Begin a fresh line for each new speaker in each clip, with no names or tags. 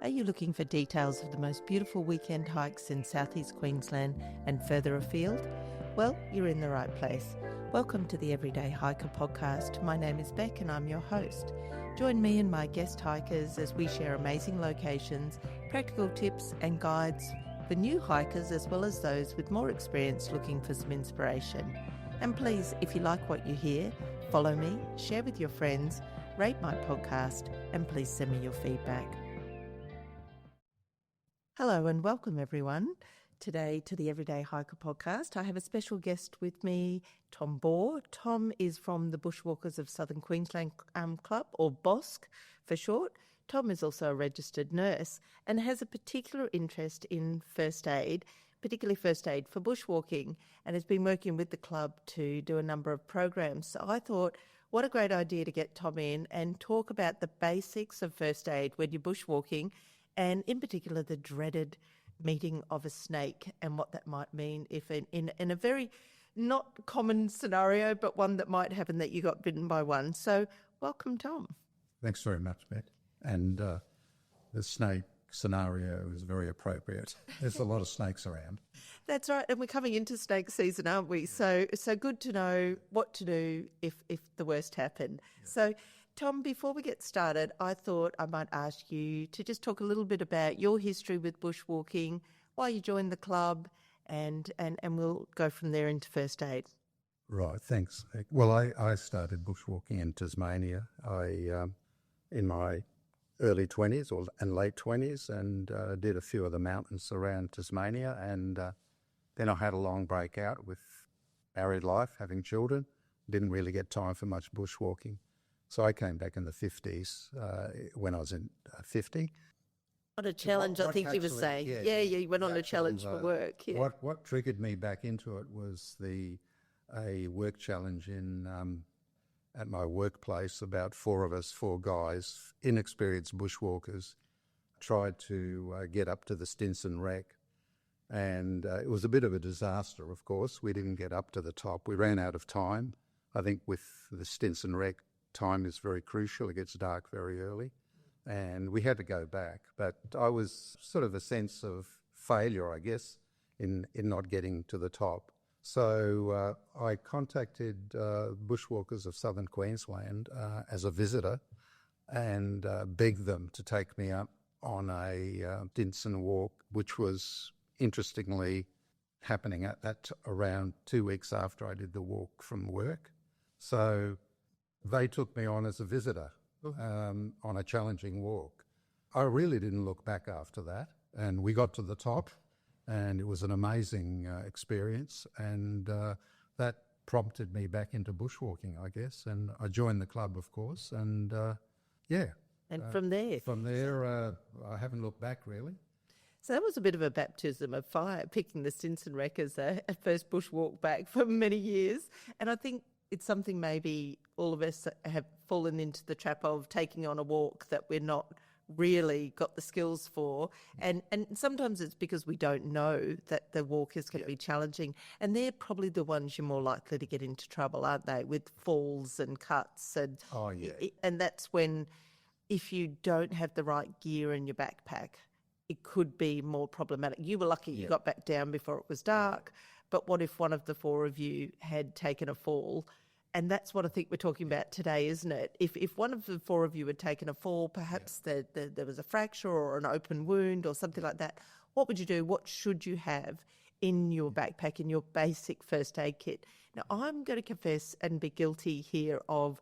Are you looking for details of the most beautiful weekend hikes in southeast Queensland and further afield? Well, you're in the right place. Welcome to the Everyday Hiker podcast. My name is Beck and I'm your host. Join me and my guest hikers as we share amazing locations, practical tips and guides for new hikers as well as those with more experience looking for some inspiration. And please, if you like what you hear, follow me, share with your friends, rate my podcast, and please send me your feedback. Hello and welcome everyone. Today to the Everyday Hiker podcast, I have a special guest with me, Tom Bohr. Tom is from the Bushwalkers of Southern Queensland Club, or BOSC for short. Tom is also a registered nurse and has a particular interest in first aid, particularly first aid for bushwalking, and has been working with the club to do a number of programs. So I thought, what a great idea to get Tom in and talk about the basics of first aid when you're bushwalking, and in particular the dreaded meeting of a snake and what that might mean if in a very not common scenario, but one that might happen that you got bitten by one. So welcome, Tom.
Thanks very much, Beck. And the snake scenario is very appropriate. There's a lot of snakes around.
That's right, and we're coming into snake season, aren't we? So good to know what to do if the worst happened. Yeah. So, Tom, before we get started, I thought I might ask you to just talk a little bit about your history with bushwalking, why you joined the club, and we'll go from there into first aid.
Right, thanks. Well, I started bushwalking in Tasmania. In my early 20s and late 20s, and did a few of the mountains around Tasmania, and then I had a long break out with married life, having children. Didn't really get time for much bushwalking. So I came back in the 50s when I was in 50.
What a challenge, I think you were saying. Yeah, you went on a challenge for work. Yeah.
What triggered me back into it was a work challenge at my workplace. About four guys, inexperienced bushwalkers, tried to get up to the Stinson Wreck. And it was a bit of a disaster, of course. We didn't get up to the top. We ran out of time. I think with the Stinson Wreck, time is very crucial. It gets dark very early. And we had to go back. But I was sort of a sense of failure, I guess, in not getting to the top. So I contacted Bushwalkers of Southern Queensland as a visitor and begged them to take me up on a Stinson walk, which was interestingly happening at that around 2 weeks after I did the walk from work. So they took me on as a visitor on a challenging walk. I really didn't look back after that, and we got to the top, and it was an amazing experience, and that prompted me back into bushwalking, I guess, and I joined the club, of course, and yeah.
And from there,
I haven't looked back, really.
So that was a bit of a baptism of fire, picking the Stinson Wreck as a first bushwalk back for many years. And I think it's something maybe all of us have fallen into the trap of taking on a walk that we're not really got the skills for. And sometimes it's because we don't know that the walk is going to be challenging. And they're probably the ones you're more likely to get into trouble, aren't they, with falls and cuts. And that's when, if you don't have the right gear in your backpack, it could be more problematic. You were lucky you got back down before it was dark, but what if one of the four of you had taken a fall? And that's what I think we're talking about today, isn't it? If one of the four of you had taken a fall, perhaps there was a fracture or an open wound or something like that, what would you do? What should you have in your backpack, in your basic first aid kit? Now, I'm going to confess and be guilty here of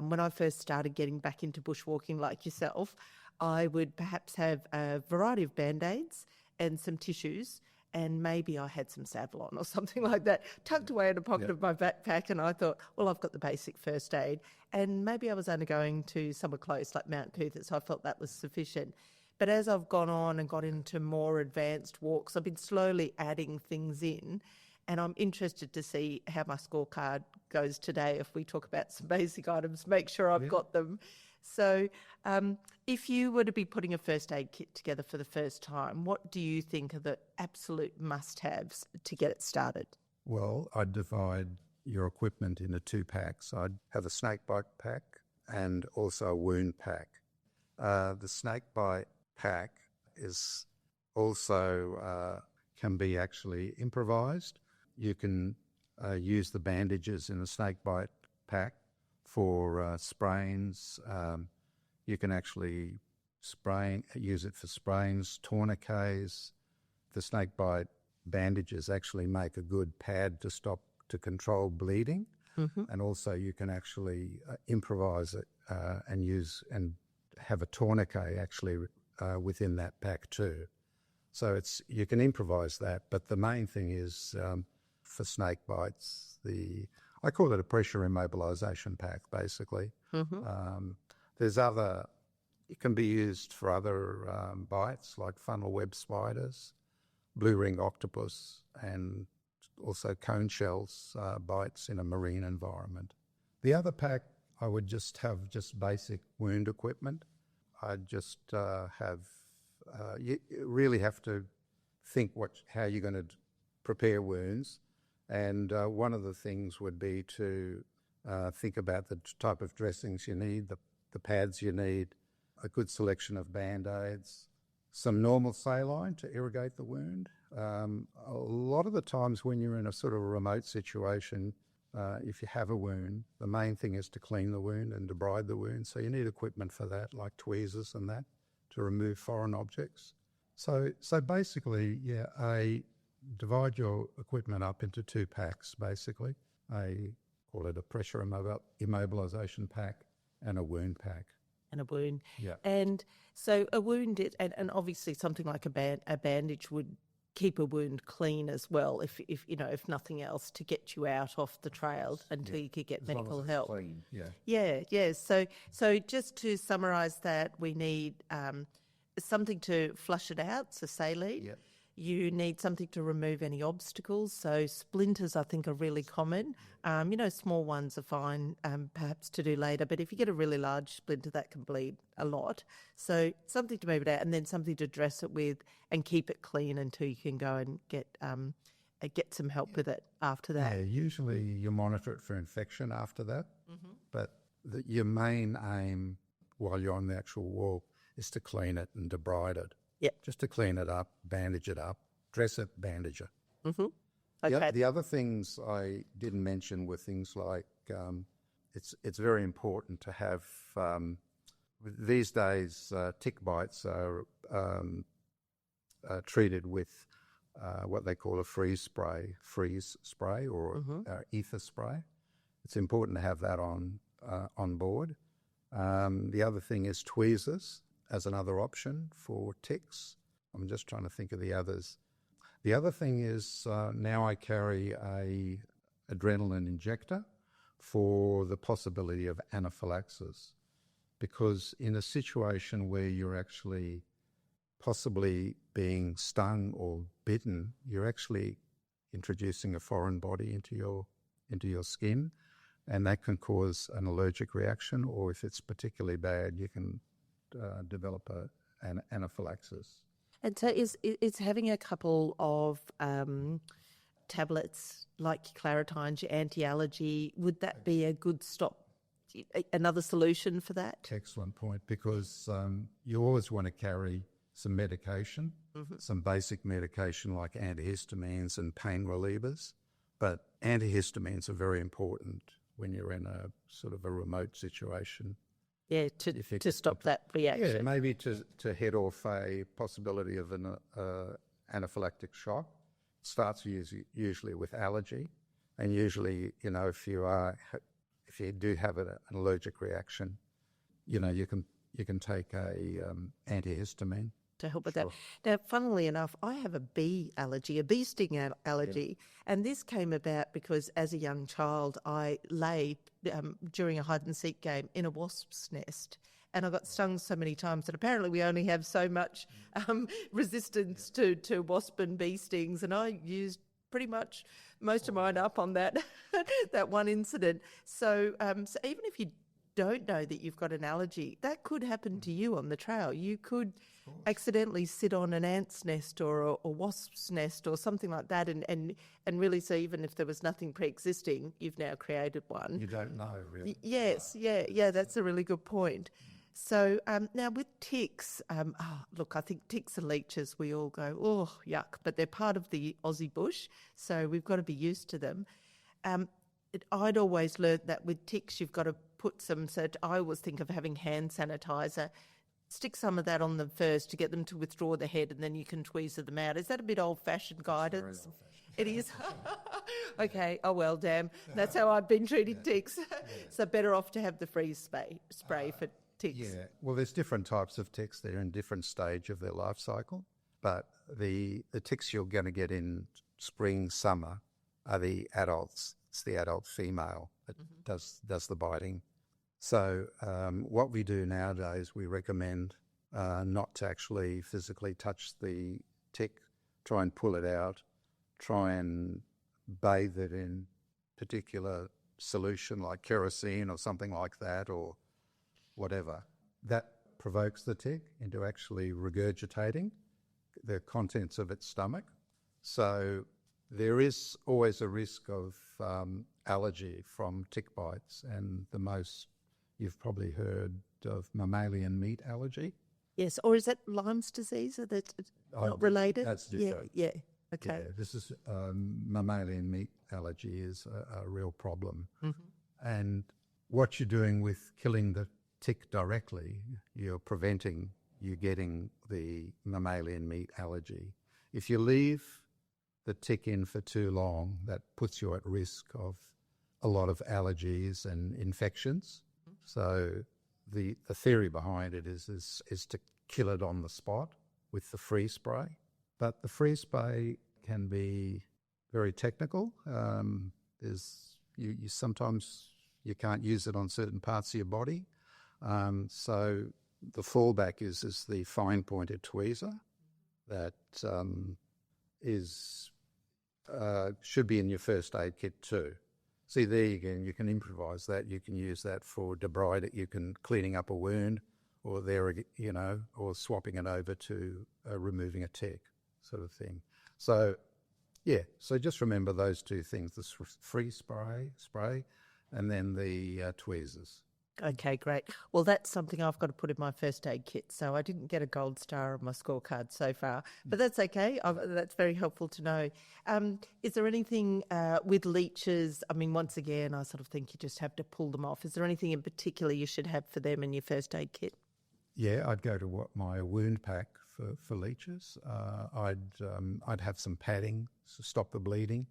when I first started getting back into bushwalking like yourself, I would perhaps have a variety of Band-Aids and some tissues, and maybe I had some Savlon or something like that tucked away in a pocket of my backpack, and I thought, well, I've got the basic first aid, and maybe I was only going to somewhere close like Mount Coot, so I felt that was sufficient. But as I've gone on and got into more advanced walks, I've been slowly adding things in, and I'm interested to see how my scorecard goes today if we talk about some basic items, make sure I've got them. So if you were to be putting a first aid kit together for the first time, what do you think are the absolute must-haves to get it started?
Well, I'd divide your equipment into 2 packs. I'd have a snake bite pack and also a wound pack. The snake bite pack is also can be actually improvised. You can use the bandages in the snake bite pack for sprains. You can actually use it for sprains, tourniquets. The snake bite bandages actually make a good pad to control bleeding, and also you can actually improvise it and have a tourniquet actually within that pack too. So you can improvise that, but the main thing is for snake bites, I call it a pressure immobilisation pack basically. It can be used for other bites like funnel web spiders, blue ring octopus, and also cone shells bites in a marine environment. The other pack, I would just have basic wound equipment. I'd just you really have to think how you're going to prepare wounds, and one of the things would be to think about the type of dressings you need, the pads you need, a good selection of Band-Aids, some normal saline to irrigate the wound. A lot of the times when you're in a sort of a remote situation, if you have a wound, the main thing is to clean the wound and debride the wound. So you need equipment for that, like tweezers and that, to remove foreign objects. So basically, I divide your equipment up into 2 packs, basically. I call it a pressure immobilisation pack and a wound pack.
And a wound.
Yeah.
And so a wound, and obviously something like a bandage would keep a wound clean as well, if nothing else, to get you out off the trail until you could get medical help.
Clean.
Yeah. So just to summarise that, we need something to flush it out, so saline.
Yep.
You need something to remove any obstacles. So splinters, I think, are really common. Small ones are fine, perhaps to do later. But if you get a really large splinter, that can bleed a lot. So something to move it out, and then something to dress it with and keep it clean until you can go and get some help with it after that.
Yeah, usually you monitor it for infection after that. But your main aim while you're on the actual walk is to clean it and debride it.
Yep.
Just to clean it up, bandage it up, dress it, bandage it.
Okay.
The other things I didn't mention were things like it's very important to have, these days tick bites are treated with what they call a freeze spray or ether spray. It's important to have that on board. The other thing is tweezers as another option for ticks. I'm just trying to think of the others. The other thing is now I carry a adrenaline injector for the possibility of anaphylaxis, because in a situation where you're actually possibly being stung or bitten, you're actually introducing a foreign body into your skin, and that can cause an allergic reaction, or if it's particularly bad, you can develop an anaphylaxis.
And so is having a couple of tablets like your Claritines, your anti-allergy, would that be a good another solution for that?
Excellent point, because you always want to carry some medication, some basic medication like antihistamines and pain relievers, but antihistamines are very important when you're in a sort of a remote situation.
Yeah, to stop that reaction.
Yeah, maybe to head off a possibility of an anaphylactic shock. It starts usually with allergy, and usually, if you do have an allergic reaction, you can take a antihistamine
to help with that. Now, funnily enough, I have a bee sting allergy, and this came about because as a young child, I lay during a hide-and-seek game in a wasp's nest, and I got stung so many times that apparently we only have so much resistance to wasp and bee stings, and I used pretty much most of mine up on that that one incident. So even if you don't know that you've got an allergy, that could happen to you on the trail. You could accidentally sit on an ant's nest or a wasp's nest or something like that, and really, so even if there was nothing pre-existing, you've now created one.
You don't know, really.
Yes, yeah, that's a really good point. So now with ticks, look, I think ticks and leeches, we all go, oh, yuck, but they're part of the Aussie bush, so we've got to be used to them. I'd always learned that with ticks, you've got to put some, I always think of having hand sanitizer, stick some of that on them first to get them to withdraw the head, and then you can tweezer them out. Is that a bit old-fashioned guidance? It is. Okay. Oh, well, damn. That's how I've been treating ticks. So better off to have the freeze spray for ticks.
Yeah. Well, there's different types of ticks. They're in different stage of their life cycle. But the ticks you're going to get in spring, summer are the adults. It's the adult female that does the biting. So what we do nowadays, we recommend not to actually physically touch the tick, try and pull it out, try and bathe it in particular solution like kerosene or something like that or whatever. That provokes the tick into actually regurgitating the contents of its stomach. So there is always a risk of allergy from tick bites, and the most you've probably heard of mammalian meat allergy.
Yes, or is that Lyme's disease? Or that's not related?
That's different.
Yeah. Okay.
Yeah, this is mammalian meat allergy is a real problem. And what you're doing with killing the tick directly, you're preventing you getting the mammalian meat allergy. If you leave the tick in for too long, that puts you at risk of a lot of allergies and infections. So the theory behind it is to kill it on the spot with the freeze spray. But the freeze spray can be very technical. You sometimes you can't use it on certain parts of your body. So the fallback is the fine pointed tweezer that should be in your first aid kit too. See, there again, you can improvise that. You can use that for debriding. You can cleaning up a wound, or or swapping it over to removing a tick, sort of thing. So, yeah. So just remember those two things: the freeze spray, and then the tweezers.
Okay, great. Well, that's something I've got to put in my first aid kit. So I didn't get a gold star on my scorecard so far, but that's okay. That's very helpful to know. Is there anything with leeches? I mean, once again, I sort of think you just have to pull them off. Is there anything in particular you should have for them in your first aid kit?
Yeah, I'd go to my wound pack for leeches. I'd have some padding to stop the bleeding,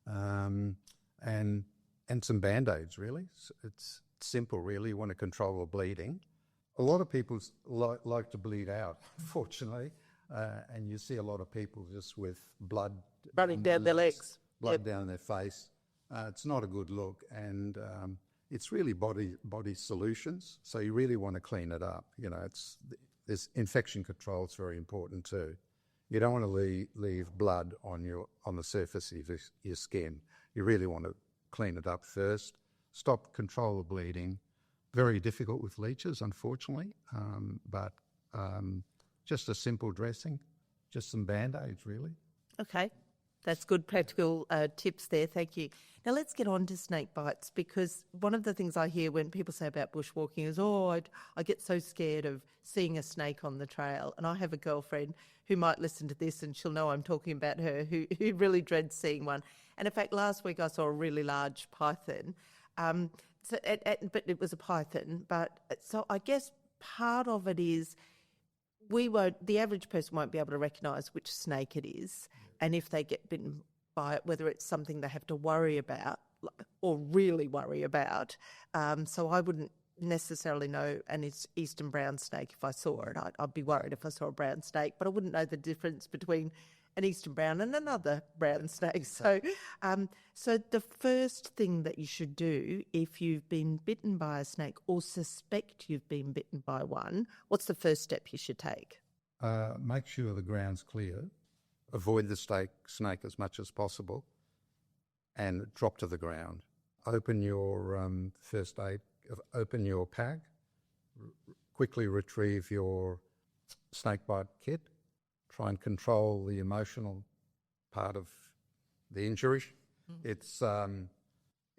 and some Band-Aids, really. It's simple, really. You want to control the bleeding. A lot of people like to bleed out, unfortunately, and you see a lot of people just with blood
running down their legs,
blood down their face. It's not a good look, and it's really body solutions. So you really want to clean it up. This infection control is very important too. You don't want to leave blood on the surface of your skin. You really want to clean it up first. Stop, control the bleeding. Very difficult with leeches, unfortunately, but just a simple dressing, just some Band-Aids, really. Okay,
that's good practical tips there. Thank you. Now let's get on to snake bites, because one of the things I hear when people say about bushwalking is, I get so scared of seeing a snake on the trail. And I have a girlfriend who might listen to this and she'll know I'm talking about her, who really dreads seeing one. And in fact, last week I saw a really large python. But it was a python. But so I guess part of it is the average person won't be able to recognise which snake it is, and if they get bitten by it, whether it's something they have to worry about or really worry about. So I wouldn't necessarily know an eastern brown snake if I saw it. I'd be worried if I saw a brown snake, but I wouldn't know the difference between an eastern brown and another brown snake. So the first thing that you should do if you've been bitten by a snake or suspect you've been bitten by one, what's the first step you should take?
Make sure the ground's clear. Avoid the snake as much as possible and drop to the ground. Open your first aid, open your pack, quickly retrieve your snakebite kit. Try and control the emotional part of the injury. Mm.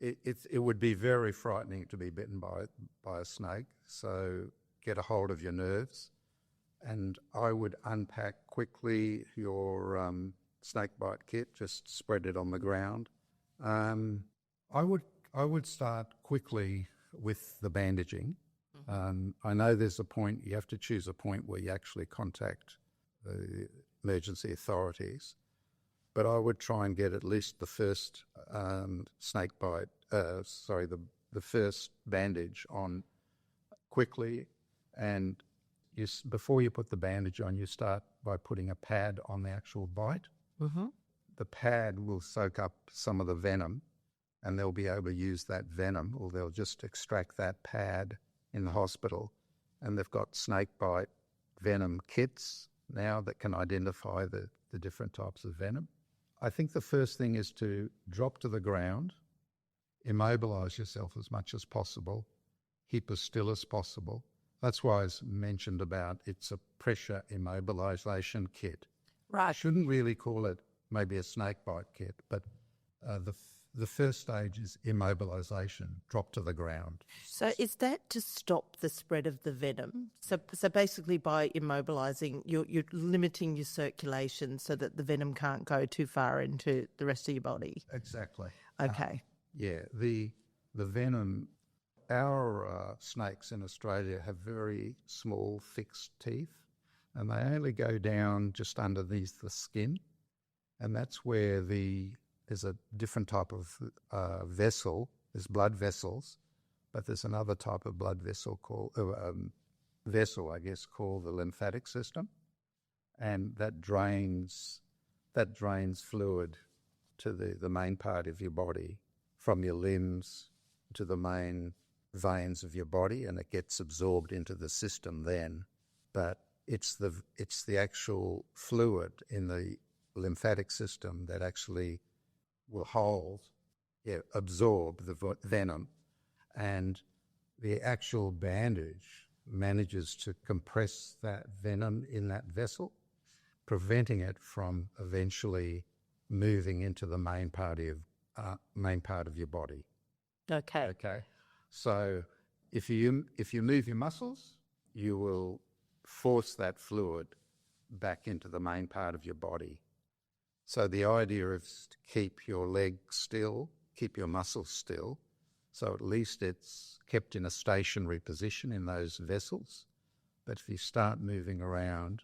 It would be very frightening to be bitten by a snake. So get a hold of your nerves. And I would unpack quickly your snake bite kit, just spread it on the ground. I would start quickly with the bandaging. I know there's a point, you have to choose a point where you actually contact the emergency authorities, but I would try and get at least the first the first bandage on quickly. And before you put the bandage on, you start by putting a pad on the actual bite.
Mm-hmm.
The pad will soak up some of the venom, and they'll be able to use that venom, or they'll just extract that pad in the hospital. And they've got snake bite venom kits now that can identify the different types of venom. I think the first thing is to drop to the ground, immobilise yourself as much as possible, keep as still as possible. That's why I mentioned about it's a pressure immobilisation kit.
Right.
I shouldn't really call it maybe a snake bite kit, but the first stage is immobilisation, drop to the ground.
So is that to stop the spread of the venom? So basically by immobilising, you're limiting your circulation so that the venom can't go too far into the rest of your body?
Exactly.
Okay.
Yeah, the venom, our snakes in Australia have very small fixed teeth, and they only go down just underneath the skin, and that's where there's a different type of vessel. There's blood vessels, but there's another type of blood vessel called the lymphatic system, and that drains fluid to the main part of your body from your limbs to the main veins of your body, and it gets absorbed into the system then. But it's the actual fluid in the lymphatic system that actually will absorb the venom, and the actual bandage manages to compress that venom in that vessel, preventing it from eventually moving into the main part of your body.
Okay.
Okay. So if you move your muscles, you will force that fluid back into the main part of your body. So the idea is to keep your leg still, keep your muscles still, so at least it's kept in a stationary position in those vessels. But if you start moving around,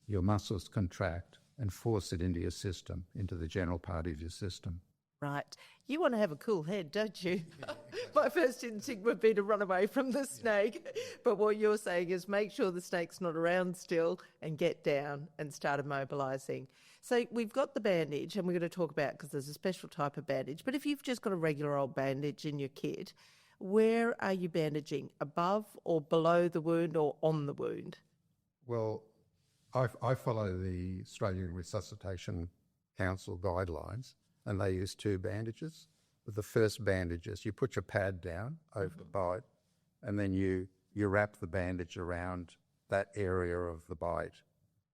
your muscles contract and force it into your system, into the general part of your system.
Right. You want to have a cool head, don't you? My first instinct would be to run away from the snake. But what you're saying is make sure the snake's not around still and get down and start immobilising. So we've got the bandage, and we're going to talk about, because there's a special type of bandage. But if you've just got a regular old bandage in your kit, where are you bandaging? Above or below the wound or on the wound?
Well, I follow the Australian Resuscitation Council guidelines, and they use two bandages. With the first bandages, you put your pad down over the bite, and then you wrap the bandage around that area of the bite.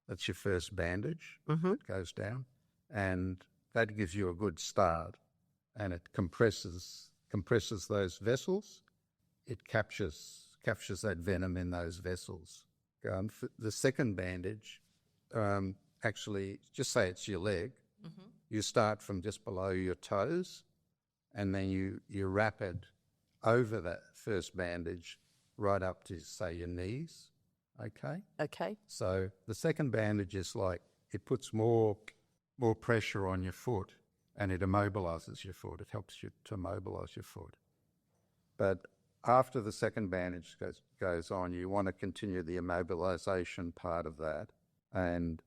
That's your first bandage that goes down, and that gives you a good start, and it compresses those vessels. It captures that venom in those vessels. The second bandage, actually, just say it's your leg. You start from just below your toes, and then you wrap it over that first bandage right up to, say, your knees. Okay? So the second bandage is like, it puts more pressure on your foot, and it immobilises your foot. It helps you to immobilise your foot. But after the second bandage goes on, you want to continue the immobilisation part of that, and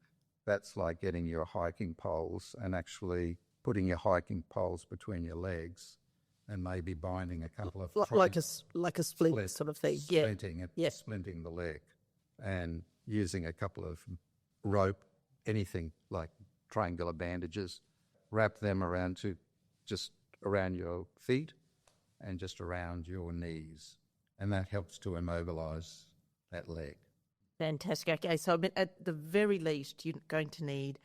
that's like getting your hiking poles and actually putting your hiking poles between your legs and maybe binding a couple of...
Like a splint sort of thing.
Splinting the leg, and using a couple of rope, anything like triangular bandages, wrap them around your feet and just around your knees, and that helps to immobilise that leg.
Fantastic. Okay, so I mean, at the very least, you're going to need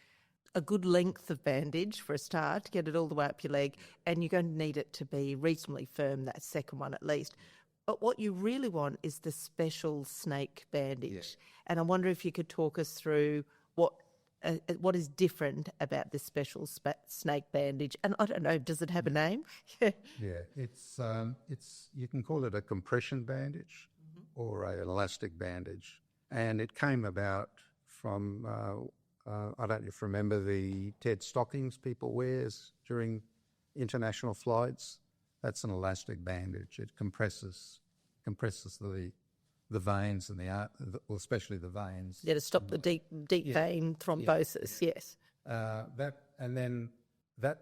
a good length of bandage for a start to get it all the way up your leg, and you're going to need it to be reasonably firm, that second one at least. But what you really want is the special snake bandage. And I wonder if you could talk us through what is different about this special snake bandage. And I don't know, does it have a name?
Yeah, it's you can call it a compression bandage or an elastic bandage. And it came about from, I don't know if you remember the TED stockings people wears during international flights. That's an elastic bandage. It compresses the veins and well, especially the veins.
Yeah, to stop the deep vein thrombosis. Yes.
That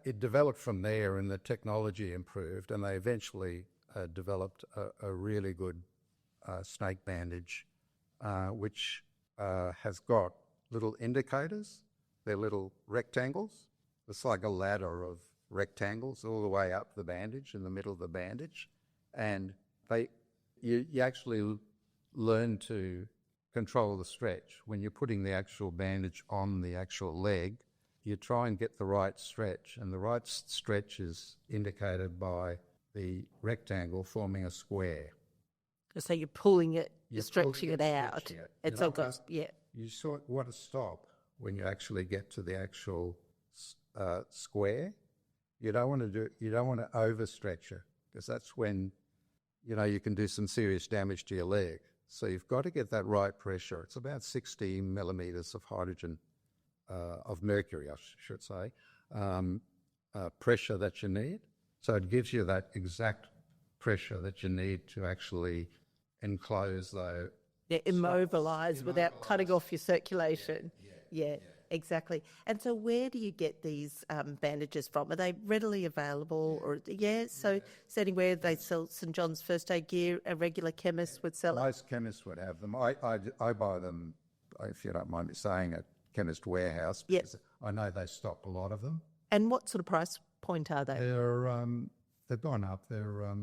it developed from there, and the technology improved, and they eventually developed a really good snake bandage, which has got little indicators. They're little rectangles. It's like a ladder of rectangles all the way up the bandage, in the middle of the bandage, and you actually learn to control the stretch. When you're putting the actual bandage on the actual leg, you try and get the right stretch, and the right stretch is indicated by the rectangle forming a square.
So you're pulling it, you're stretching it out. It's all got,
You sort of want to stop when you actually get to the actual square. You don't want to overstretch it, because that's when you can do some serious damage to your leg. So you've got to get that right pressure. It's about 60 millimetres of hydrogen, of mercury, I should say, pressure that you need. So it gives you that exact pressure that you need to actually enclose the...
immobilise without cutting off your circulation. Yeah, exactly. And so where do you get these bandages from? Are they readily available? So is anywhere they sell St John's first aid gear, a regular chemist would sell it?
Most chemists would have them. I buy them, if you don't mind me saying, at Chemist Warehouse, because I know they stock a lot of them.
And what sort of price point are they?
They've gone up. They're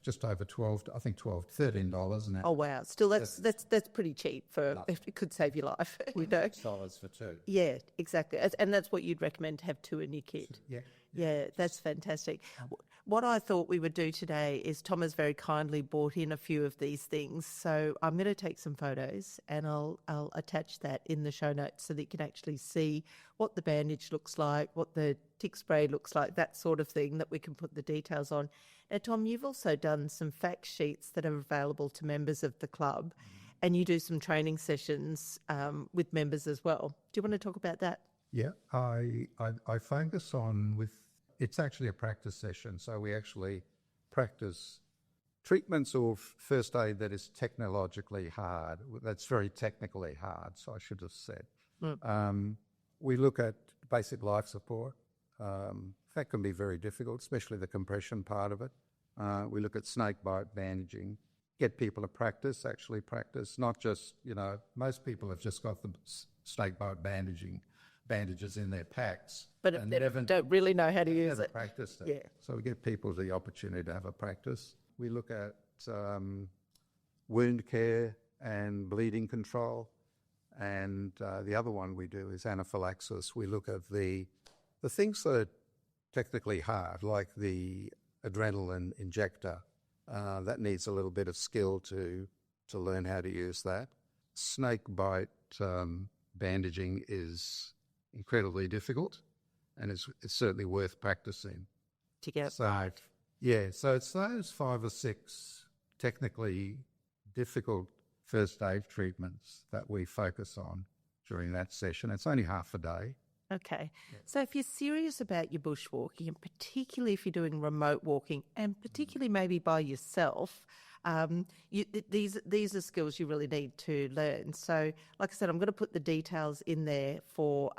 just over $13 an hour.
Oh wow! Still, that's pretty cheap for if it could save your life.
$6 for two.
Yeah, exactly, and that's what you'd recommend to have two in your kit. Yeah, that's fantastic. What I thought we would do today is Tom has very kindly brought in a few of these things, so I'm going to take some photos and I'll attach that in the show notes so that you can actually see what the bandage looks like, what the tick spray looks like, that sort of thing, that we can put the details on. Now, Tom, you've also done some fact sheets that are available to members of the club, and you do some training sessions with members as well. Do you want to talk about that?
Yeah, I focus on it's actually a practice session, so we actually practice treatments or first aid that is technologically hard. That's very technically hard, so I should have said. We look at basic life support. That can be very difficult, especially the compression part of it. We look at snake bite bandaging, get people to actually practice, not just, most people have just got the snake bite bandages in their packs.
But they don't really know how to use it.
Practiced it.
Yeah.
So we give people the opportunity to have a practice. We look at wound care and bleeding control. And the other one we do is anaphylaxis. We look at the things that are technically hard, like the adrenaline injector. That needs a little bit of skill to learn how to use that. Snake bite bandaging is incredibly difficult, and it's certainly worth practicing. So it's those 5 or 6 technically difficult first aid treatments that we focus on during that session. It's only half a day.
Okay. Yeah. So if you're serious about your bushwalking, and particularly if you're doing remote walking, and particularly maybe by yourself, these are skills you really need to learn. So, like I said, I'm going to put the details in there for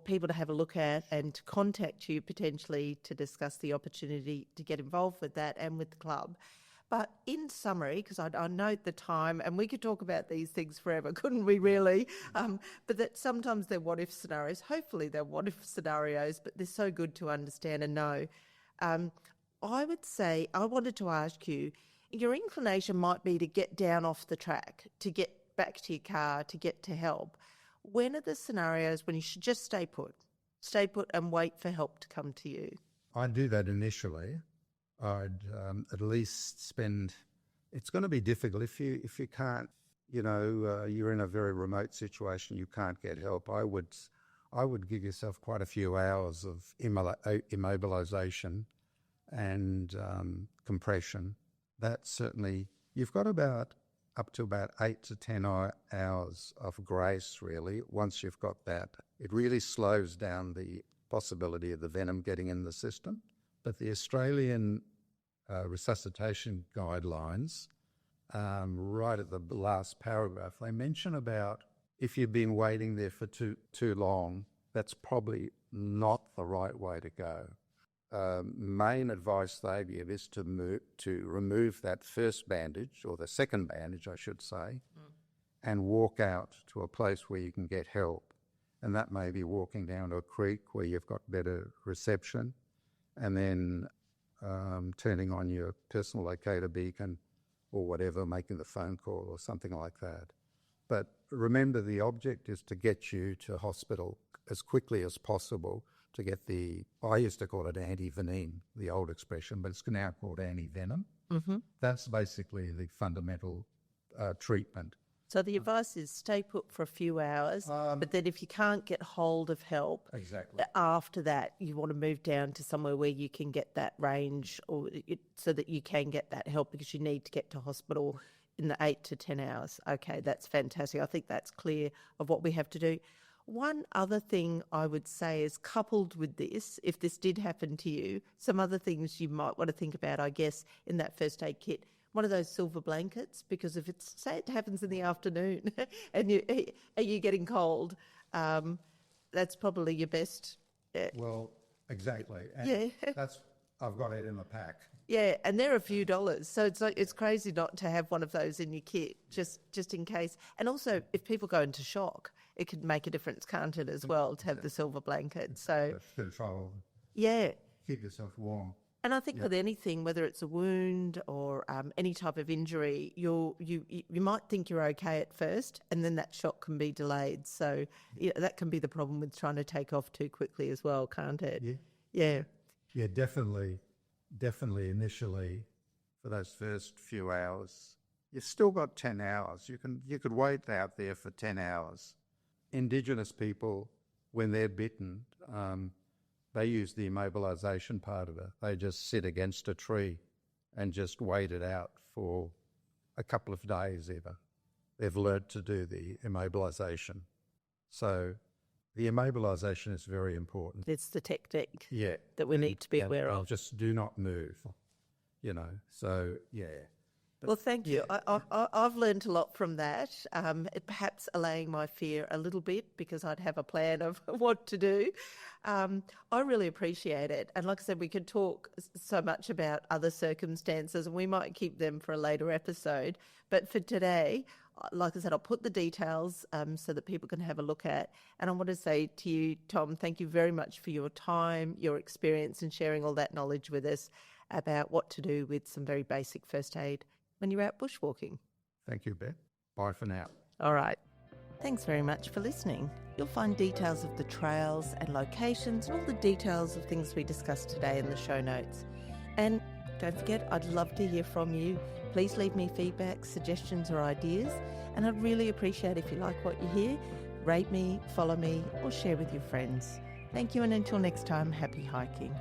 people to have a look at and to contact you potentially to discuss the opportunity to get involved with that and with the club. But in summary, because I note the time, and we could talk about these things forever, couldn't we really? But that sometimes they're what-if scenarios. Hopefully they're what-if scenarios, but they're so good to understand and know. I would say, I wanted to ask you, your inclination might be to get down off the track, to get back to your car, to get to help. When are the scenarios when you should just stay put and wait for help to come to you?
I do that initially. I'd at least spend It's going to be difficult if you can't, you're in a very remote situation, you can't get help. I would give yourself quite a few hours of immobilization and compression. That certainly, you've got up to about 8 to 10 hours of grace, really. Once you've got that, it really slows down the possibility of the venom getting in the system. But the Australian resuscitation guidelines, right at the last paragraph, they mention about if you've been waiting there for too long, that's probably not the right way to go. Main advice they give is to remove that first bandage, or the second bandage, I should say, and walk out to a place where you can get help. And that may be walking down to a creek where you've got better reception, and then turning on your personal locator beacon or whatever, making the phone call or something like that. But remember, the object is to get you to hospital as quickly as possible to get I used to call it anti-venin, the old expression, but it's now called anti-venom.
Mm-hmm.
That's basically the fundamental treatment.
So the advice is stay put for a few hours, but then if you can't get hold of help,
exactly,
after that you want to move down to somewhere where you can get that range, so that you can get that help, because you need to get to hospital in the 8 to 10 hours. Okay, that's fantastic. I think that's clear of what we have to do. One other thing I would say is, coupled with this, if this did happen to you, some other things you might want to think about, I guess, in that first aid kit. One of those silver blankets, because if say it happens in the afternoon and you're getting cold, that's probably your best.
Well, exactly. And
yeah.
I've got it in the pack.
Yeah, and they're a few dollars, so it's crazy not to have one of those in your kit, just in case. And also, if people go into shock, it could make a difference, can't it, as well, to have the silver blanket. So
control.
Yeah.
Keep yourself warm.
And I think with anything, whether it's a wound or any type of injury, you might think you're okay at first, and then that shock can be delayed. So that can be the problem with trying to take off too quickly as well, can't it?
Yeah.
Yeah.
Yeah, definitely initially for those first few hours. You've still got 10 hours. You could wait out there for 10 hours. Indigenous people, when they're bitten, they use the immobilization part of it. They just sit against a tree and just wait it out for a couple of days even. They've learnt to do the immobilization. So the immobilization is very important.
It's the technique that we need to be aware of.
Just do not move, So, yeah.
Well, thank you. I've learned a lot from that, perhaps allaying my fear a little bit, because I'd have a plan of what to do. I really appreciate it. And like I said, we could talk so much about other circumstances, and we might keep them for a later episode. But for today, like I said, I'll put the details so that people can have a look at. And I want to say to you, Tom, thank you very much for your time, your experience, and sharing all that knowledge with us about what to do with some very basic first aid when you're out bushwalking.
Thank you, Beth. Bye for now.
All right. Thanks very much for listening. You'll find details of the trails and locations and all the details of things we discussed today in the show notes. And don't forget, I'd love to hear from you. Please leave me feedback, suggestions or ideas. And I'd really appreciate if you like what you hear, rate me, follow me or share with your friends. Thank you, and until next time, happy hiking.